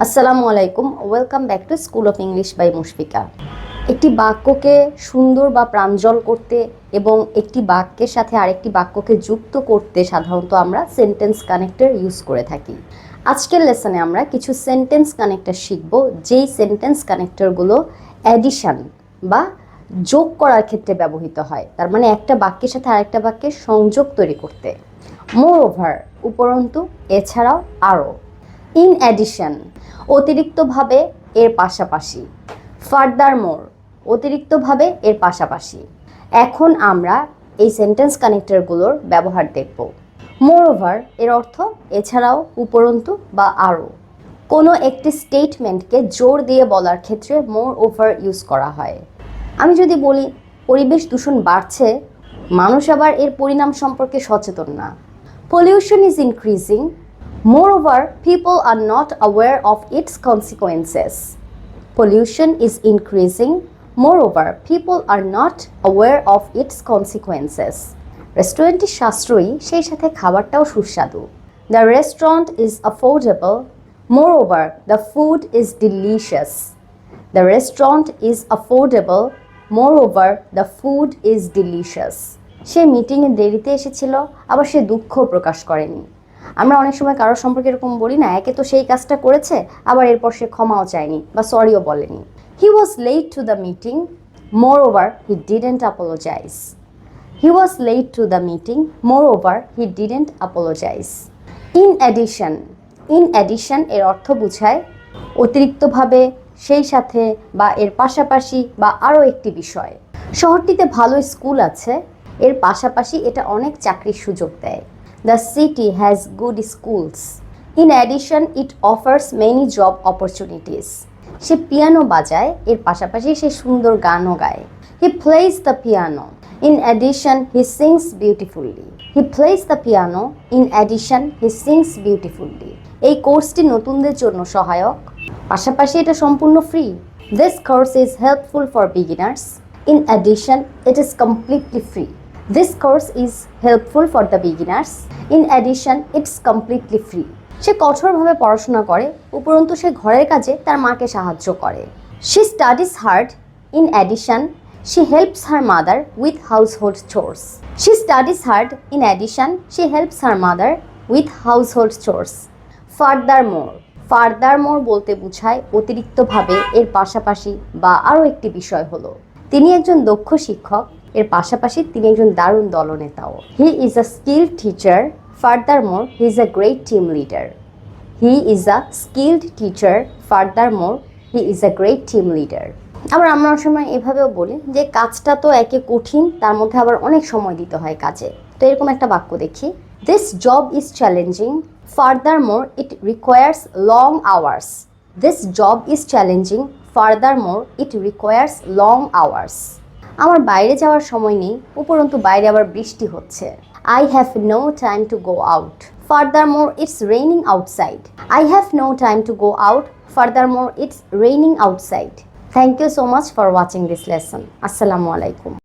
আসসালামু আলাইকুম, welcome back to school of English by Mushfika. একটি বাক্যকে সুন্দর বা প্রাঞ্জল করতে এবং একটি বাক্যের সাথে আরেকটি বাক্যকে যুক্ত করতে সাধারণত আমরা সেন্টেন্স কানেক্টর ইউজ করে থাকি। আজকের লেসনে আমরা কিছু সেন্টেন্স কানেক্টর শিখব, যেই সেন্টেন্স কানেক্টরগুলো অ্যাডিশন বা যোগ করার ক্ষেত্রে ব্যবহৃত হয়। তার মানে একটা বাক্যের সাথে আরেকটা বাক্যের সংযোগ তৈরি করতে। মোর ওভার, উপরন্তু, এছাড়াও, আরও। ইন অ্যাডিশন, অতিরিক্তভাবে, এর পাশাপাশি। ফার্দারমোর, অতিরিক্তভাবে, এর পাশাপাশি। এখন আমরা এই সেন্টেন্স কানেক্টরগুলোর ব্যবহার দেখব। মোরওভার এর অর্থ এছাড়াও, উপরন্তু বা আরও। কোনো একটি স্টেটমেন্টকে জোর দিয়ে বলার ক্ষেত্রে মোর ওভার ইউজ করা হয়। আমি যদি বলি পরিবেশ দূষণ বাড়ছে, মানুষ আবার এর পরিণাম সম্পর্কে সচেতন না। Pollution is increasing, moreover people are not aware of its consequences. Pollution is increasing, moreover people are not aware of its consequences. রেস্টুরেন্টটি সাশ্রয়ী, সেই সাথে খাবারটাও সুস্বাদু। The restaurant is affordable, moreover the food is delicious. The restaurant is affordable, moreover the food is delicious. সে মিটিংয়ে দেরিতে এসেছিল, আবার সে দুঃখ প্রকাশ করেনি। আমরা অনেক সময় কারোর সম্পর্কে এরকম বলি না, একে তো সেই কাজটা করেছে, আবার এরপর সে ক্ষমাও চায়নি বা সরিও বলেনি। He was late to the meeting, moreover he didn't apologise. He was late to the meeting, moreover he didn't apologise. In addition, in addition এর অর্থ বোঝায় অতিরিক্তভাবে, সেই সাথে বা এর পাশাপাশি বা আরও একটি বিষয়। শহরটিতে ভালো স্কুল আছে, এর পাশাপাশি এটা অনেক চাকরির সুযোগ দেয়। The city has good schools. In addition, it offers many job opportunities. Say piano বাজায়, এর পাশাপাশি সে সুন্দর গানও গায়। He plays the piano. In addition, he sings beautifully. He plays the piano. In addition, he sings beautifully. এই কোর্সটি নতুনদের জন্য সহায়ক, পাশাপাশি এটা সম্পূর্ণ free. This course is helpful for beginners. In addition, it is completely free. This course is helpful for the beginners. In addition, it's completely free. সে কঠোরভাবে পড়াশোনা করে, উপরন্তু সে ঘরের কাজে তার মাকে সাহায্য করে। She studies hard. In addition, she helps her mother with household chores. She studies hard. In addition, she helps her mother with household chores. Furthermore, furthermore বলতে বোঝায় অতিরিক্তভাবে, এর পাশাপাশি বা আরও একটি বিষয় হলো। তিনি একজন দক্ষ শিক্ষক, এর পাশাপাশি তিনি একজন দারুণ দলনেতাও। He is a skilled teacher, furthermore he is a great team leader. He is a skilled teacher, furthermore he is a great team leader. আবার আমরা অনেক সময় এভাবেও বলি যে কাজটা তো একে কঠিন, তার মধ্যে আবার অনেক সময় দিতে হয় কাজে। তো এরকম একটা বাক্য দেখি। This job is challenging, ফার্দারমোর it requires long hours. This job is challenging, ফার্দারমোর it requires long hours. আমার বাইরে যাওয়ার সময় নেই, উপরন্তু বাইরে আবার বৃষ্টি হচ্ছে। I have no time to go out. Furthermore, it's raining outside. I have no time to go out. Furthermore, it's raining outside. Thank you so much for watching this lesson. Assalamu alaikum.